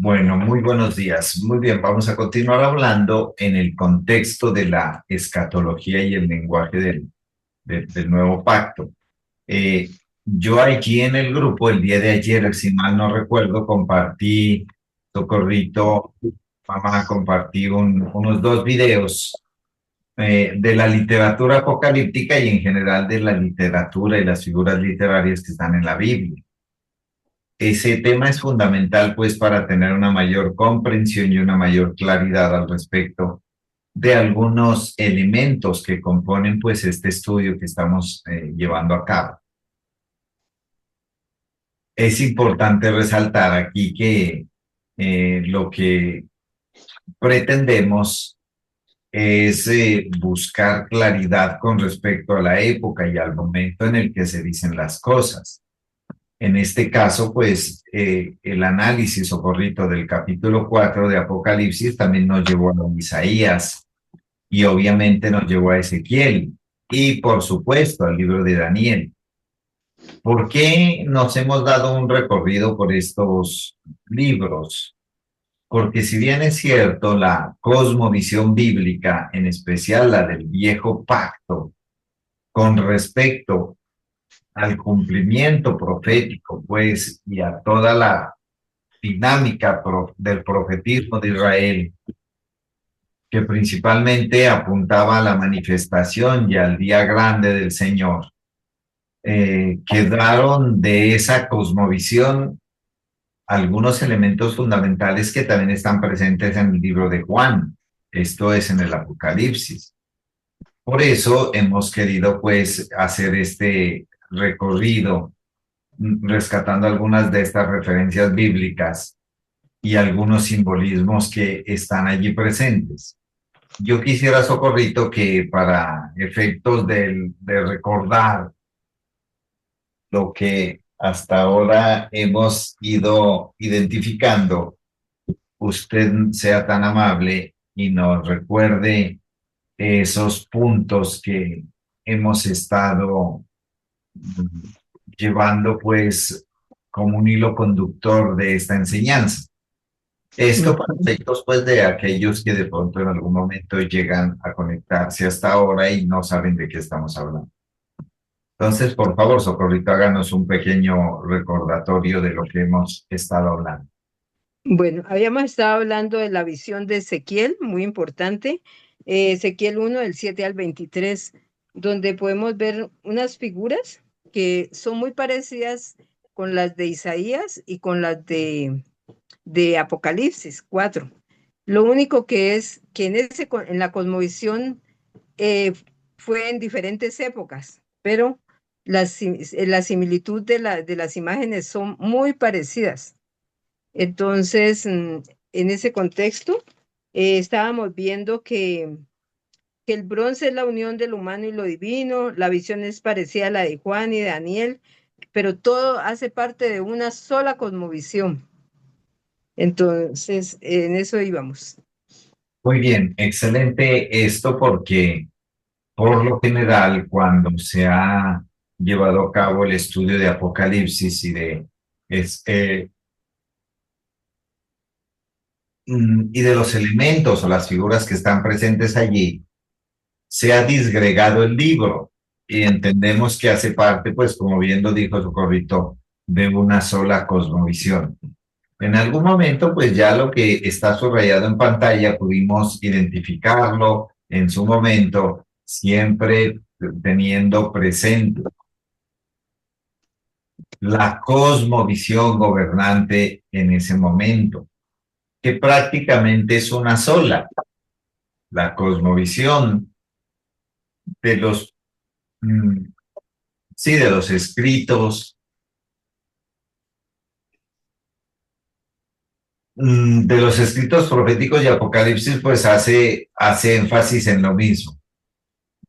Bueno, muy buenos días. Muy bien, vamos a continuar hablando en el contexto de la escatología y el lenguaje del nuevo pacto. Eh, yo aquí en el grupo, el día de ayer, si mal no recuerdo, compartí, Socorrito, mamá, compartí unos dos videos de la literatura apocalíptica y en general de la literatura y las figuras literarias que están en la Biblia. Ese tema es fundamental, pues, para tener una mayor comprensión y una mayor claridad al respecto de algunos elementos que componen, pues, este estudio que estamos llevando a cabo. Es importante resaltar aquí que lo que pretendemos es buscar claridad con respecto a la época y al momento en el que se dicen las cosas. En este caso, pues el análisis, Socorrito, del capítulo 4 de Apocalipsis también nos llevó a Isaías y obviamente nos llevó a Ezequiel y por supuesto al libro de Daniel. ¿Por qué nos hemos dado un recorrido por estos libros? Porque si bien es cierto, la cosmovisión bíblica, en especial la del viejo pacto, con respecto al cumplimiento profético, pues, y a toda la dinámica del profetismo de Israel, que principalmente apuntaba a la manifestación y al día grande del Señor, quedaron de esa cosmovisión algunos elementos fundamentales que también están presentes en el libro de Juan, esto es en el Apocalipsis. Por eso hemos querido pues hacer este recorrido rescatando algunas de estas referencias bíblicas y algunos simbolismos que están allí presentes. Yo quisiera, Socorrito, que para efectos de recordar lo que hasta ahora hemos ido identificando, usted sea tan amable y nos recuerde esos puntos que hemos estado llevando pues como un hilo conductor de esta enseñanza. Esto para Ujú. efectos pues de aquellos que de pronto en algún momento llegan a conectarse hasta ahora y no saben de qué estamos hablando. Entonces, por favor, Socorrito, háganos un pequeño recordatorio de lo que hemos estado hablando. Bueno, habíamos estado hablando de la visión de Ezequiel, muy importante, Ezequiel 1 del 7 al 23, donde podemos ver unas figuras que son muy parecidas con las de Isaías y con las de Apocalipsis 4. Lo único que es que en la cosmovisión eh, fue en diferentes épocas, pero la similitud de las imágenes son muy parecidas. Entonces, en ese contexto, estábamos viendo que el bronce es la unión de lo humano y lo divino, la visión es parecida a la de Juan y de Daniel, pero todo hace parte de una sola cosmovisión. Entonces, en eso íbamos. Muy bien, excelente esto porque por lo general cuando se ha llevado a cabo el estudio de Apocalipsis es, eh, y de los elementos o las figuras que están presentes allí, se ha disgregado el libro y entendemos que hace parte, pues como bien lo dijo Socorrito, de una sola cosmovisión. En algún momento, pues ya lo que está subrayado en pantalla pudimos identificarlo en su momento, siempre teniendo presente la cosmovisión gobernante en ese momento, que prácticamente es una sola, la cosmovisión de los, mm, sí, de los escritos, de los escritos proféticos y Apocalipsis, pues hace énfasis en lo mismo.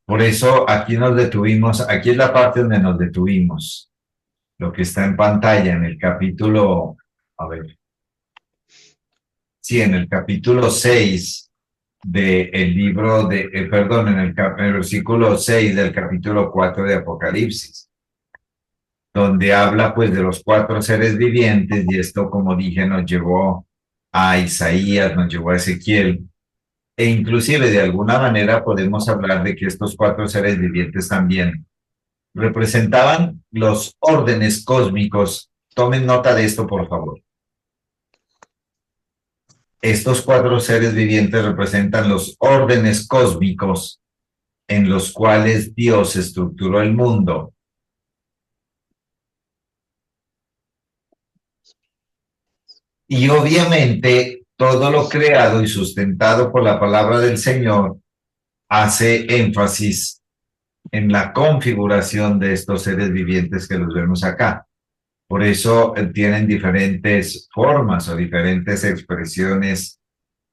Por eso aquí nos detuvimos, aquí es la parte donde nos detuvimos, lo que está en pantalla en el capítulo, a ver, sí, en el capítulo 6 del libro perdón, en el versículo 6 del capítulo 4 de Apocalipsis, donde habla pues de los cuatro seres vivientes y esto, como dije, nos llevó a Isaías, nos llevó a Ezequiel, e inclusive de alguna manera podemos hablar de que estos cuatro seres vivientes también representaban los órdenes cósmicos. Tomen nota de esto, por favor. Estos cuatro seres vivientes representan los órdenes cósmicos en los cuales Dios estructuró el mundo. Y obviamente todo lo creado y sustentado por la palabra del Señor hace énfasis en la configuración de estos seres vivientes que los vemos acá. Por eso tienen diferentes formas o diferentes expresiones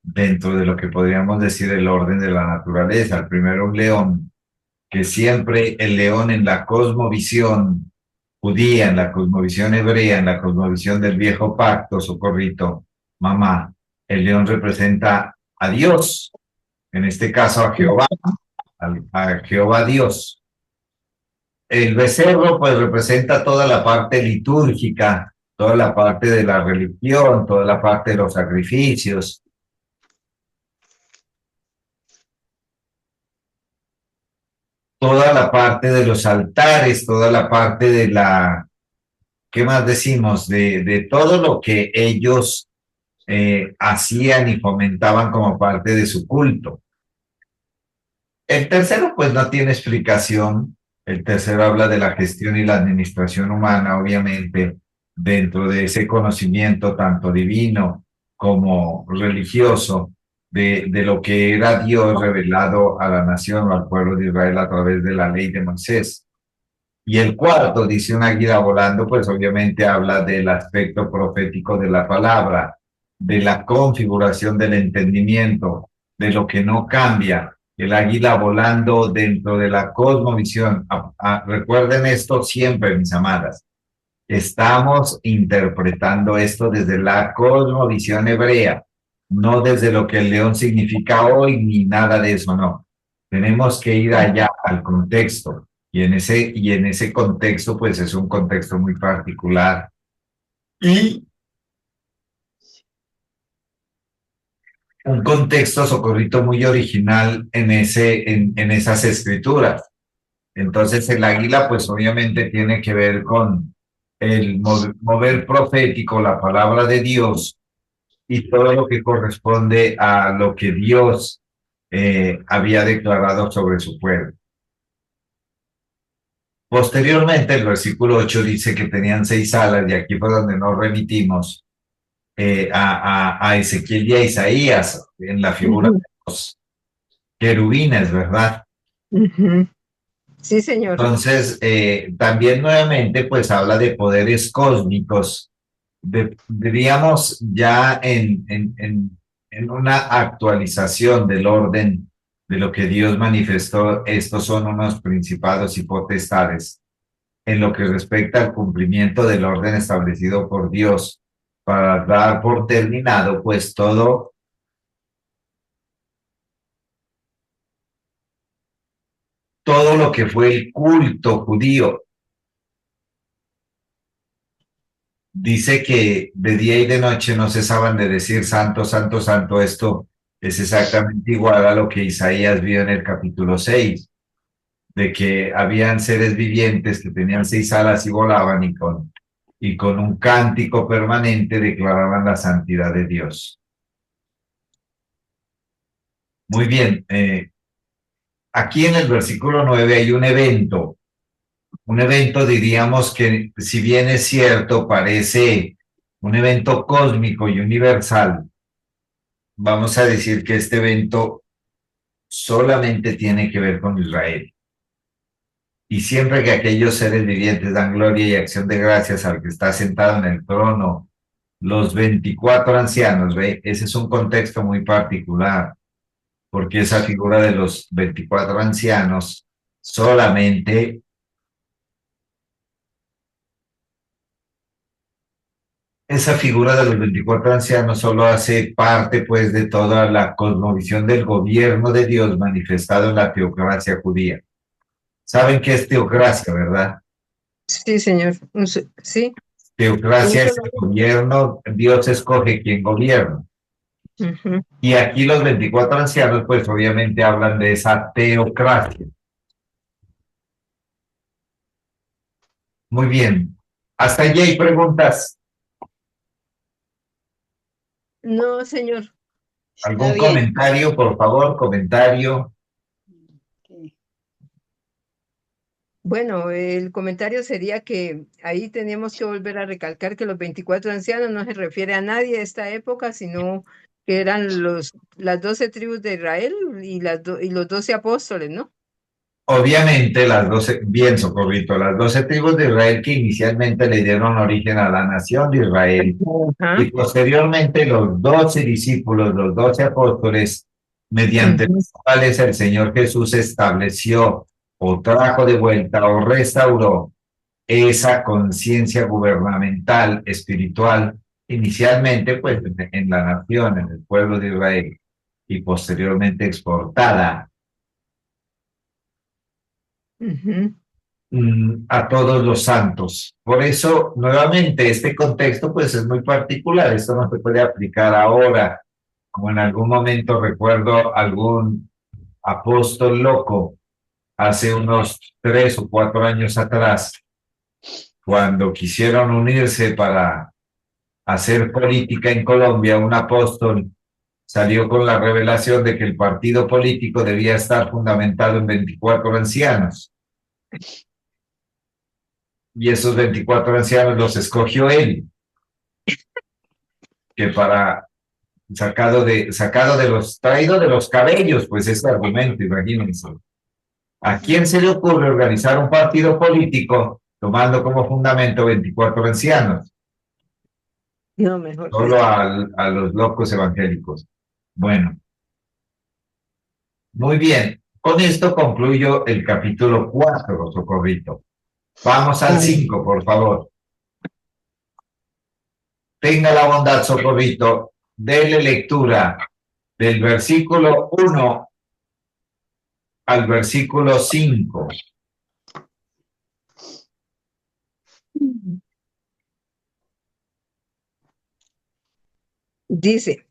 dentro de lo que podríamos decir el orden de la naturaleza. El primero, un león, que siempre el león en la cosmovisión judía, en la cosmovisión hebrea, en la cosmovisión del viejo pacto, socorrito, mamá, el león representa a Dios, en este caso a Jehová, a Jehová Dios. El becerro pues representa toda la parte litúrgica, toda la parte de la religión, toda la parte de los sacrificios, toda la parte de los altares, toda la parte de la, ¿qué más decimos? De todo lo que ellos hacían y fomentaban como parte de su culto. El tercero, pues no tiene explicación. El tercero habla de la gestión y la administración humana, obviamente, dentro de ese conocimiento tanto divino como religioso de lo que era Dios revelado a la nación o al pueblo de Israel a través de la ley de Moisés. Y el cuarto, dice un águila volando, pues obviamente habla del aspecto profético de la palabra, de la configuración del entendimiento, de lo que no cambia. El águila volando dentro de la cosmovisión. Recuerden esto siempre, mis amadas. Estamos interpretando esto desde la cosmovisión hebrea, no desde lo que el león significa hoy, ni nada de eso, no. Tenemos que ir allá al contexto. Y en ese contexto, pues es un contexto muy particular. Y un contexto, socorrito, muy original en esas escrituras. Entonces el águila, pues obviamente tiene que ver con el mover profético, la palabra de Dios y todo lo que corresponde a lo que Dios había declarado sobre su pueblo. Posteriormente, el versículo 8 dice que tenían 6 alas, y aquí fue donde nos remitimos a Ezequiel y a Isaías en la figura de los querubines, ¿verdad? Sí, señor. Entonces, también nuevamente, pues habla de poderes cósmicos, diríamos ya en una actualización del orden de lo que Dios manifestó. Estos son unos principados y potestades en lo que respecta al cumplimiento del orden establecido por Dios para dar por terminado, pues todo lo que fue el culto judío. Dice que de día y de noche no cesaban de decir santo, santo, santo. Esto es exactamente igual a lo que Isaías vio en el capítulo 6, de que habían seres vivientes que tenían 6 alas y volaban y con un cántico permanente declaraban la santidad de Dios. Muy bien, aquí en el versículo 9 hay un evento diríamos que si bien es cierto, parece un evento cósmico y universal. Vamos a decir que este evento solamente tiene que ver con Israel. Y siempre que aquellos seres vivientes dan gloria y acción de gracias al que está sentado en el trono, los 24 ancianos, ¿ve? Ese es un contexto muy particular, porque esa figura de los 24 ancianos solamente esa figura de los 24 ancianos solo hace parte pues de toda la cosmovisión del gobierno de Dios manifestado en la teocracia judía. ¿Saben qué es teocracia, verdad? Sí, señor. Sí, un Teocracia es solo. el gobierno, Dios escoge quién gobierna. Ujú. Y aquí los 24 ancianos, pues obviamente hablan de esa teocracia. Muy bien. Hasta allí hay preguntas. No, señor, está ¿Algún bien. comentario, por favor? Comentario. Ok. Bueno, el comentario sería que ahí tenemos que volver a recalcar que los 24 ancianos no se refiere a nadie de esta época, sino que eran las 12 tribus de Israel y, y los 12 apóstoles, ¿no? Obviamente las 12, bien Socorrito, las 12 tribus de Israel que inicialmente le dieron origen a la nación de Israel Ajá. y posteriormente los 12 discípulos, los 12 apóstoles, mediante Ujú, los cuales el Señor Jesús estableció o trajo de vuelta o restauró esa conciencia gubernamental, espiritual, inicialmente pues en la nación, en el pueblo de Israel y posteriormente exportada ujú. a todos los santos. Por eso, nuevamente, este contexto pues es muy particular, esto no se puede aplicar ahora, como en algún momento recuerdo algún apóstol loco hace unos 3 o 4 años atrás, cuando quisieron unirse para hacer política en Colombia, un apóstol salió con la revelación de que el partido político debía estar fundamentado en 24 ancianos y esos 24 ancianos los escogió él, que para traído de los cabellos, pues ese argumento, imagínense. ¿A quién se le ocurre organizar un partido político tomando como fundamento 24 ancianos? No, mejor Solo dicho. a los locos evangélicos. Bueno, muy bien. Con esto concluyo el capítulo 4, Socorrito. Vamos al 5, por favor. Tenga la bondad, Socorrito, dele lectura del versículo 1 al versículo 5. Dice,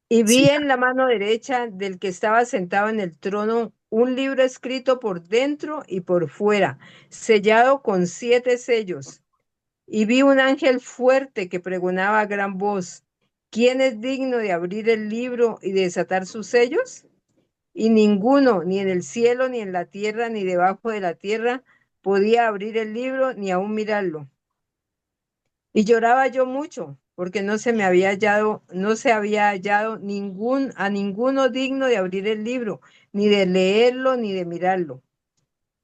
y Sí. vi en la mano derecha del que estaba sentado en el trono un libro escrito por dentro y por fuera, sellado con 7 sellos. Y vi un ángel fuerte que pregonaba a gran voz, ¿quién es digno de abrir el libro y desatar sus sellos? Y ninguno, ni en el cielo, ni en la tierra, ni debajo de la tierra, podía abrir el libro ni aún mirarlo. Y lloraba yo mucho, porque no se había hallado a ninguno digno de abrir el libro, ni de leerlo, ni de mirarlo.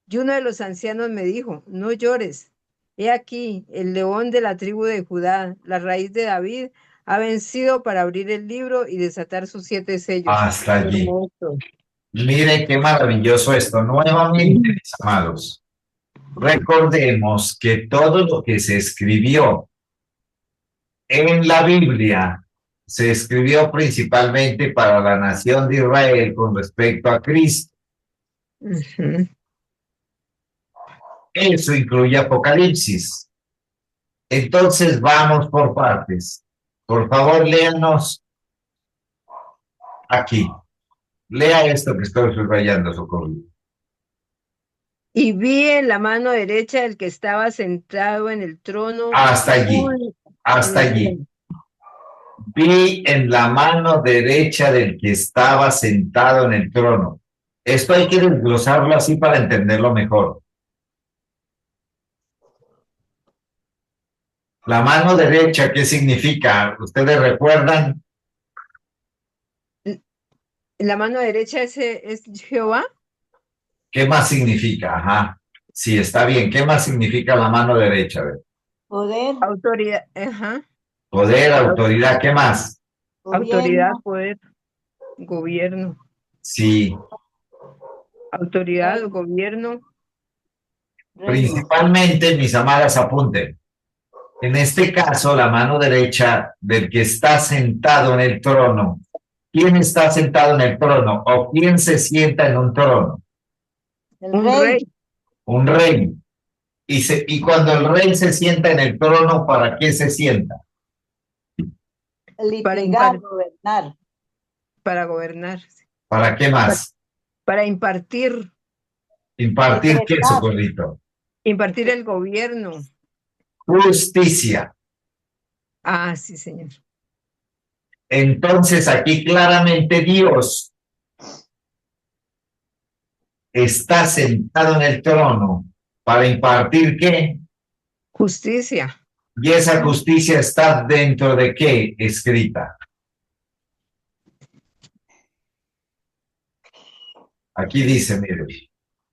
Y uno de los ancianos me dijo, no llores. He aquí, el león de la tribu de Judá, la raíz de David, ha vencido para abrir el libro y desatar sus 7 sellos. Hasta allí. Hermoso. Mire qué maravilloso esto. Nuevamente, mis amados, recordemos que todo lo que se escribió en la Biblia se escribió principalmente para la nación de Israel con respecto a Cristo. Ujú. Eso incluye Apocalipsis. Entonces vamos por partes. Por favor, léanos aquí. Lea esto que estoy subrayando, Socorro. Y vi en la mano derecha del que estaba sentado en el trono, Hasta allí. en Hasta el allí. trono. Vi en la mano derecha del que estaba sentado en el trono. Esto hay que desglosarlo así para entenderlo mejor. La mano derecha, ¿qué significa? ¿Ustedes recuerdan En la mano derecha es Jehová. qué más significa? Ajá. Sí, está bien. ¿Qué más significa la mano derecha? A ver. Poder, Autoridad, ajá. Poder, Au- autoridad, ¿qué más? Autoridad, gobierno, poder, gobierno. Sí, Autoridad o reino, gobierno. reino. principalmente, mis amadas, apunten. En este caso, la mano derecha del que está sentado en el trono. ¿Quién está sentado en el trono? ¿O quién se sienta en un trono? El Un rey. rey, Un rey. Y cuando el rey se sienta en el trono, ¿para qué se sienta? litigar, gobernar. para gobernar, ¿Para qué más? para impartir ¿Impartir qué, Decretar. Socorrito? impartir el gobierno. Justicia. Ah, sí, señor. Entonces aquí claramente Dios está sentado en el trono para impartir qué, Justicia. y esa justicia está dentro de qué escrita. Aquí dice, mire,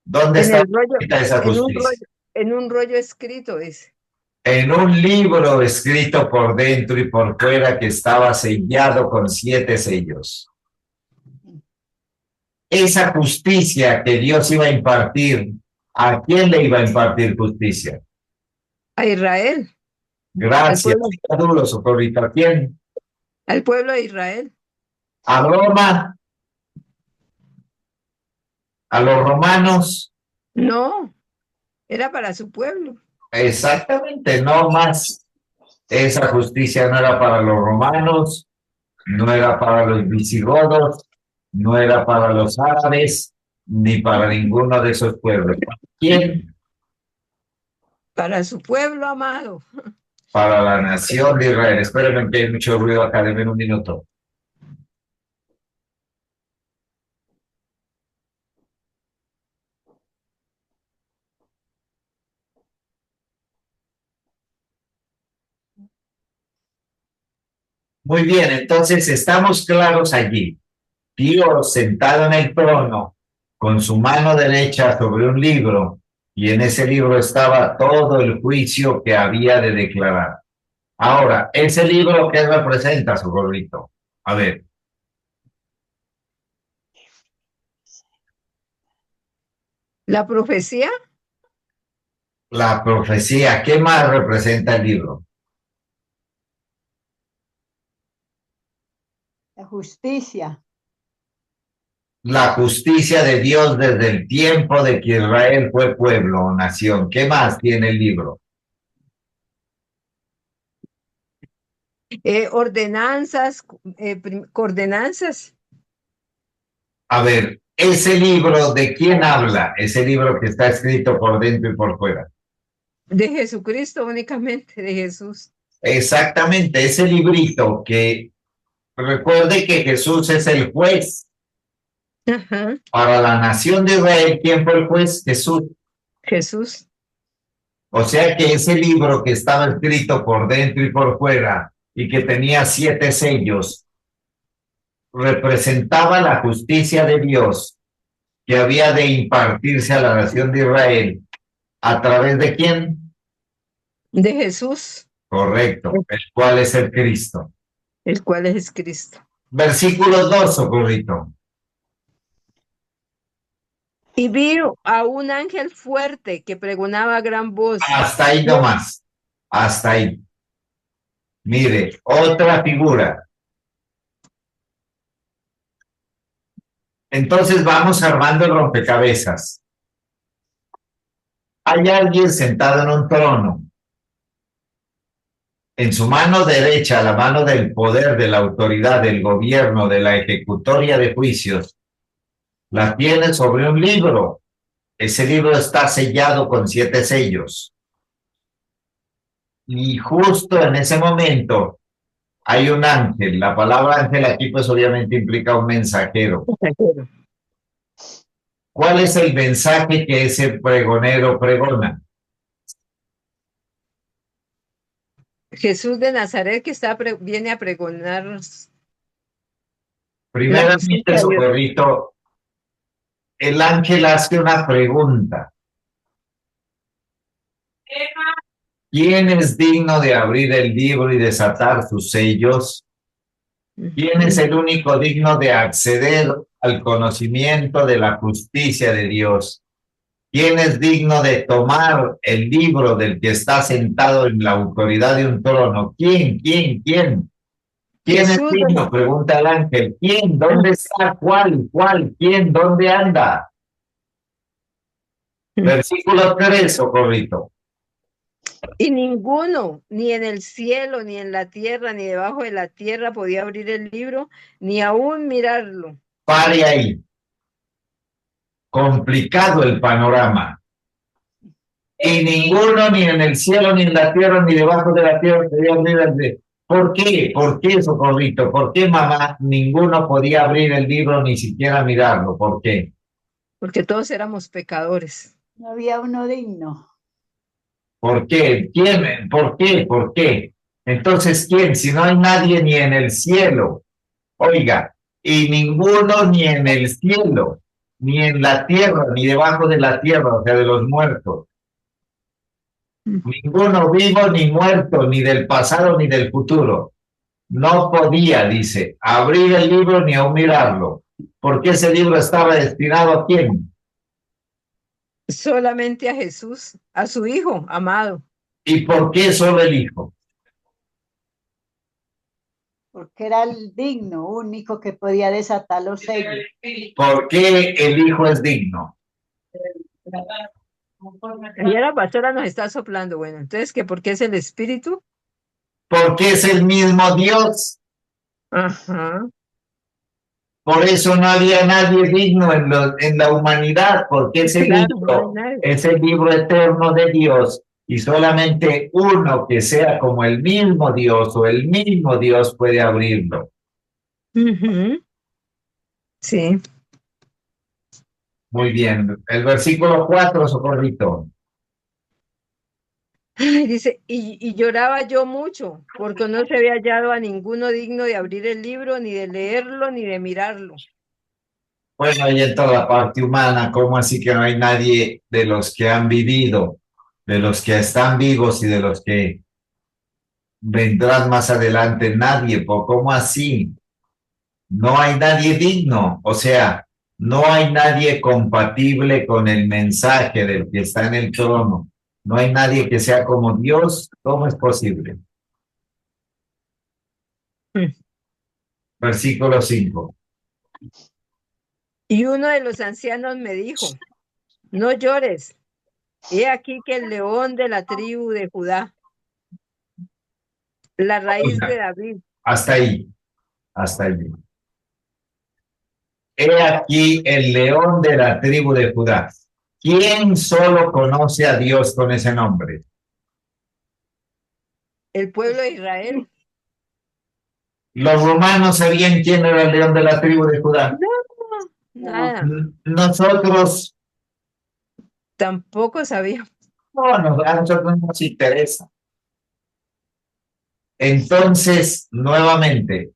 ¿dónde En está el rollo, escrita esa en un justicia? rollo, en un rollo escrito es. En un libro escrito por dentro y por fuera que estaba sellado con 7 sellos. Esa justicia que Dios iba a impartir, ¿a quién le iba a impartir justicia? A Israel, Gracias. al Duro, Socorrito. ¿A quién? al pueblo de Israel. ¿A Roma? ¿A los romanos? No, era para su pueblo. Exactamente, no más. Esa justicia no era para los romanos, no era para los visigodos, no era para los árabes, ni para ninguno de esos pueblos. ¿Para quién? Para su pueblo amado. Para la nación de Israel. Espérenme que hay mucho ruido acá, denme un minuto. Muy bien, entonces estamos claros allí. Dios sentado en el trono, con su mano derecha sobre un libro, y en ese libro estaba todo el juicio que había de declarar. Ahora, ese libro, ¿qué representa, Socorrito? A ver. La profecía, La profecía, ¿qué más representa el libro? La justicia. La justicia de Dios desde el tiempo de que Israel fue pueblo o nación. ¿Qué más tiene el libro? ordenanzas, ordenanzas A ver, ese libro, ¿de quién habla? Ese libro que está escrito por dentro y por fuera. de Jesucristo únicamente, de Jesús. Exactamente, ese librito que recuerde que Jesús es el juez. Ajá, Para la nación de Israel, ¿quién fue el juez? Jesús. Jesús. O sea que ese libro que estaba escrito por dentro y por fuera y que tenía 7 sellos, representaba la justicia de Dios que había de impartirse a la nación de Israel. ¿A través de quién? De Jesús, Correcto, el cual es el Cristo. el cual es Cristo. Versículo 2, Socorrito. Y vi a un ángel fuerte que pregonaba a gran voz. Hasta ahí nomás. Hasta ahí. Mire, otra figura. Entonces vamos armando el rompecabezas. Hay alguien sentado en un trono. En su mano derecha, la mano del poder, de la autoridad, del gobierno, de la ejecutoria de juicios, la tiene sobre un libro. Ese libro está sellado con 7 sellos. Y justo en ese momento hay un ángel. La palabra ángel aquí pues obviamente implica un mensajero. ¿Cuál es el mensaje que ese pregonero pregona? Jesús de Nazaret que viene a pregonar la Primeramente, justicia de Dios. Socorrito, el ángel hace una pregunta. ¿Quién es digno de abrir el libro y desatar sus sellos? ¿Quién es el único digno de acceder al conocimiento de la justicia de Dios? ¿Quién es digno de tomar el libro del que está sentado en la autoridad de un trono? ¿Quién? ¿Quién? ¿Quién? ¿Quién es Jesús digno? Pregunta el ángel. ¿Quién? ¿Dónde está? ¿Cuál? ¿Cuál? ¿Quién? ¿Dónde anda? Versículo 3, Socorrito. Y ninguno, ni en el cielo, ni en la tierra, ni debajo de la tierra, podía abrir el libro, ni aún mirarlo. Pare ahí. Complicado el panorama. Y ninguno, ni en el cielo, ni en la tierra, ni debajo de la tierra, podía abrir el libro. ¿Por qué? ¿Por qué, Socorrito? ¿Por qué, mamá? Ninguno podía abrir el libro, ni siquiera mirarlo. ¿Por qué? Porque todos éramos pecadores. No había uno digno. ¿Por qué? ¿Quién? ¿Por qué? ¿Por qué? Entonces, ¿quién? Si no hay nadie ni en el cielo, oiga, y ninguno ni en el cielo, ni en la tierra, ni debajo de la tierra, o sea, de los muertos. Ninguno vivo ni muerto, ni del pasado ni del futuro. No podía, dice, abrir el libro ni aún mirarlo, porque ese libro estaba destinado ¿a quién? Solamente a Jesús, a su Hijo amado. ¿Y por qué solo el Hijo? Porque era el digno, único que podía desatar los sellos. ¿Por qué el Hijo es digno? Ayer la pastora nos está soplando. Bueno, entonces, ¿que por qué es el Espíritu? Porque es el mismo Dios. Ajá. Por eso no había nadie digno en la humanidad, porque Claro, no hay nadie. es el libro eterno de Dios y solamente uno que sea como el mismo Dios o el mismo Dios puede abrirlo. Ujú. Sí. Muy bien. El versículo 4, Socorrito. Ay, dice, y lloraba yo mucho, porque no se había hallado a ninguno digno de abrir el libro, ni de leerlo, ni de mirarlo. Bueno, y en toda parte humana, ¿cómo así que no hay nadie de los que han vivido, de los que están vivos y de los que vendrán más adelante? Nadie, ¿cómo así? No hay nadie digno, o sea, no hay nadie compatible con el mensaje del que está en el trono. No hay nadie que sea como Dios. ¿Cómo es posible? Mm. Versículo 5. Y uno de los ancianos me dijo, no llores, he aquí que el león de la tribu de Judá, la raíz de David. Hasta ahí, hasta ahí. He aquí el león de la tribu de Judá. ¿Quién solo conoce a Dios con ese nombre? El pueblo de Israel. Los romanos sabían quién era el león de la tribu de Judá. No, nada, Nosotros, tampoco sabía. no, a nosotros no nos interesa. Entonces, nuevamente,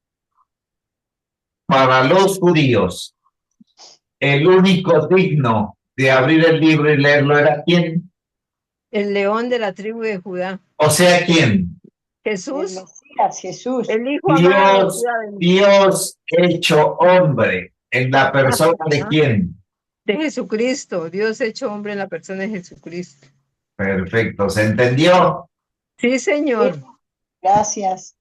para los judíos, el único digno de abrir el libro y leerlo era ¿quién? El león de la tribu de Judá. O sea, ¿quién? El Jesús, Mesías, Jesús. el Hijo amado. Dios hecho hombre en la persona de Ajá. quién. De Jesucristo, Dios hecho hombre en la persona de Jesucristo. Perfecto, ¿se entendió? Sí, Señor. Gracias.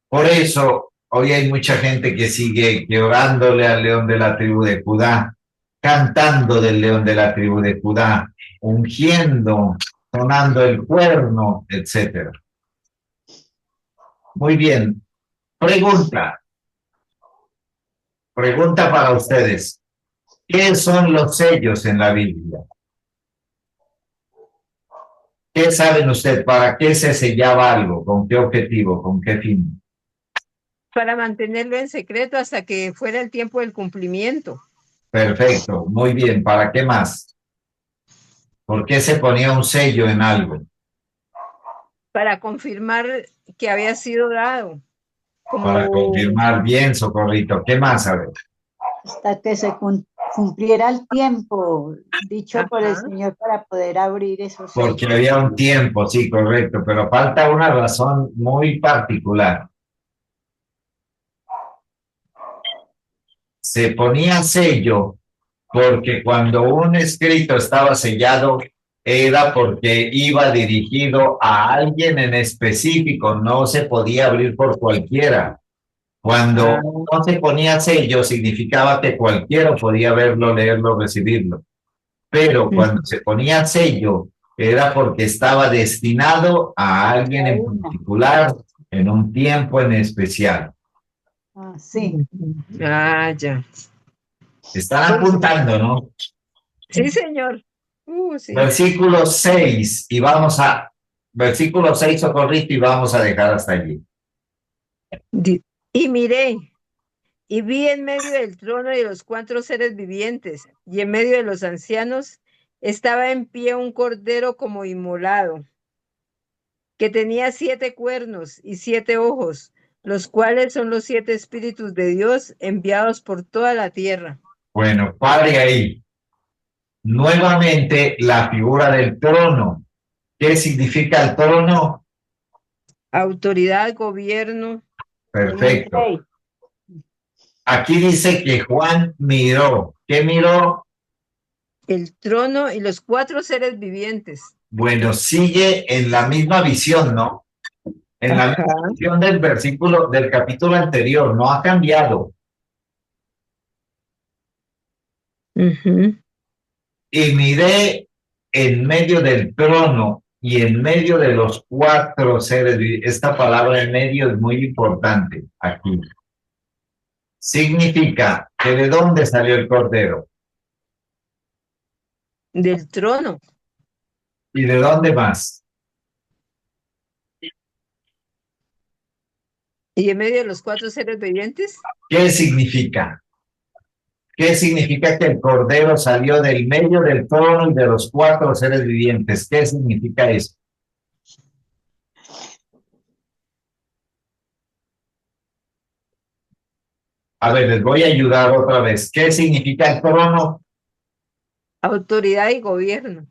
Por eso, hoy hay mucha gente que sigue orándole al león de la tribu de Judá, cantando del león de la tribu de Judá, ungiendo, sonando el cuerno, etcétera. Muy bien. Pregunta para ustedes. ¿Qué son los sellos en la Biblia? ¿Qué saben ustedes? ¿Para qué se sellaba algo? ¿Con qué objetivo? ¿Con qué fin? Para mantenerlo en secreto hasta que fuera el tiempo del cumplimiento. Perfecto, muy bien. ¿Para qué más? ¿Por qué se ponía un sello en algo? Para confirmar que había sido dado. Para confirmar bien, Socorrito. ¿Qué más? A ver. Hasta que se cumpliera el tiempo dicho por el Ajá. Señor para poder abrir esos Porque sellos. había un tiempo, sí, correcto, pero falta una razón muy particular. Se ponía sello porque cuando un escrito estaba sellado era porque iba dirigido a alguien en específico, no se podía abrir por cualquiera. Cuando no se ponía sello significaba que cualquiera podía verlo, leerlo, recibirlo. Pero cuando se ponía sello era porque estaba destinado a alguien en particular, en un tiempo en especial. Sí. Ah, ya. Están apuntando, ¿no? Sí, señor. Sí. Versículo 6, y vamos a, versículo 6, socorrito, y vamos a dejar hasta allí. Y miré, y vi en medio del trono y de los cuatro seres vivientes, y en medio de los ancianos, estaba en pie un cordero como inmolado, que tenía 7 cuernos y 7 ojos, los cuales son los 7 espíritus de Dios enviados por toda la tierra. Bueno, pare ahí. Nuevamente la figura del trono. ¿Qué significa el trono? Autoridad, gobierno. Perfecto. Aquí dice que Juan miró. ¿Qué miró? El trono y los 4 seres vivientes. Bueno, sigue en la misma visión, ¿no? En la misma visión del versículo del capítulo anterior, no ha cambiado. Y miré en medio del trono y en medio de los 4 seres vivientes. Esta palabra en medio es muy importante aquí. Significa que de dónde salió el cordero. Del trono. ¿Y de dónde más? ¿Y en medio de los 4 seres vivientes? ¿Qué significa? ¿Qué significa que el cordero salió del medio del trono y de los 4 seres vivientes? ¿Qué significa eso? A ver, les voy a ayudar otra vez. ¿Qué significa el trono? Autoridad y gobierno.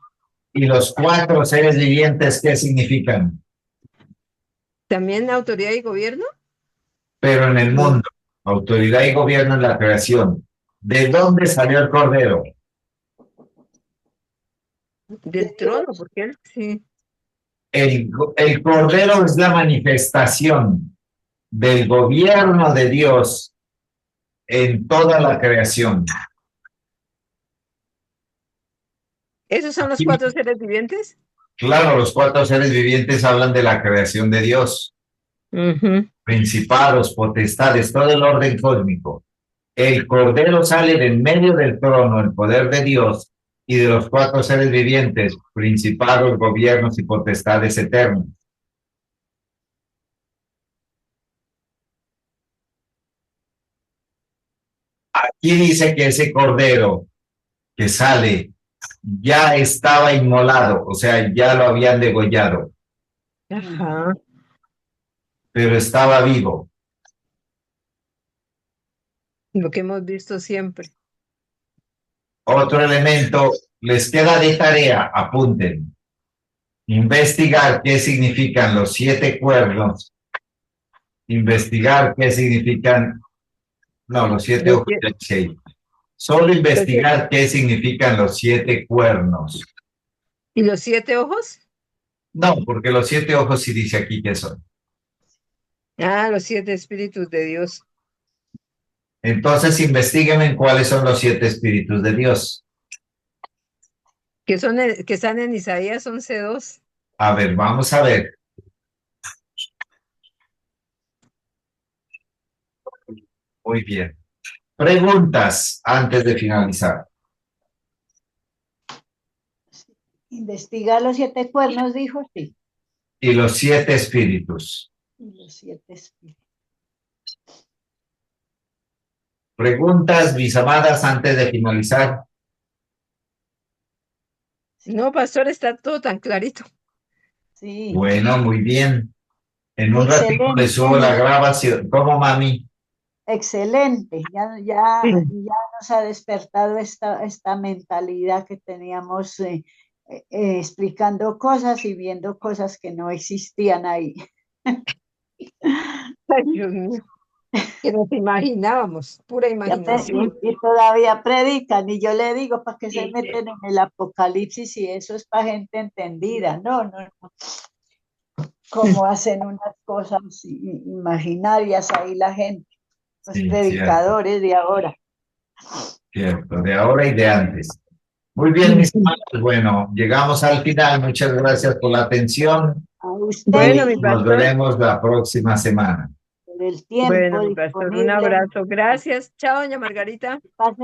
¿Y los 4 seres vivientes qué significan? ¿También autoridad y gobierno? Pero en el mundo, autoridad y gobierno en la creación. ¿De dónde salió el cordero? Del trono, porque él sí. El cordero es la manifestación del gobierno de Dios en toda la creación. ¿Esos son los 4 seres vivientes? Claro, los 4 seres vivientes hablan de la creación de Dios. Principados, potestades, todo el orden cósmico. El cordero sale de en medio del trono, el poder de Dios, y de los 4 seres vivientes, principados, gobiernos y potestades eternos. Aquí dice que ese cordero que sale ya estaba inmolado, o sea, ya lo habían degollado. Ajá. Pero estaba vivo. Lo que hemos visto siempre. Otro elemento, les queda de tarea, apunten. Investigar qué significan los 7 cuernos. Investigar qué significan, no, los 7 ojos del Shei. Solo investigar qué significan los 7 cuernos. ¿Y los 7 ojos? No, porque los 7 ojos sí dice aquí que son. Ah, los 7 espíritus de Dios. Entonces investiguen en cuáles son los 7 espíritus de Dios. Que están en Isaías 11:2. A ver, vamos a ver. Muy bien. Preguntas antes de finalizar. Investigar los 7 cuernos, dijo, sí. Y los 7 espíritus. Y los 7 espíritus. Preguntas, mis amadas, antes de finalizar. No, pastor, está todo tan clarito. Sí. Bueno, muy bien. En un ratito le subo la grabación. ¿Cómo, mami? Excelente. Ya nos ha despertado esta mentalidad que teníamos explicando cosas y viendo cosas que no existían ahí. Ay, Dios mío. Que nos imaginábamos, pura imaginación. Y todavía predican, y yo le digo, ¿para qué se meten en el apocalipsis si eso es para gente entendida? No. Cómo hacen unas cosas imaginarias ahí la gente, los Sí, predicadores de ahora. cierto, de ahora y de antes. Muy bien, mis hermanos. Bueno, llegamos al final. Muchas gracias por la atención A usted Bueno, mi y nos pastor. veremos la próxima semana. por el Bueno, tiempo mi pastor, un disponible. abrazo. Gracias. Chao, doña Margarita. Pase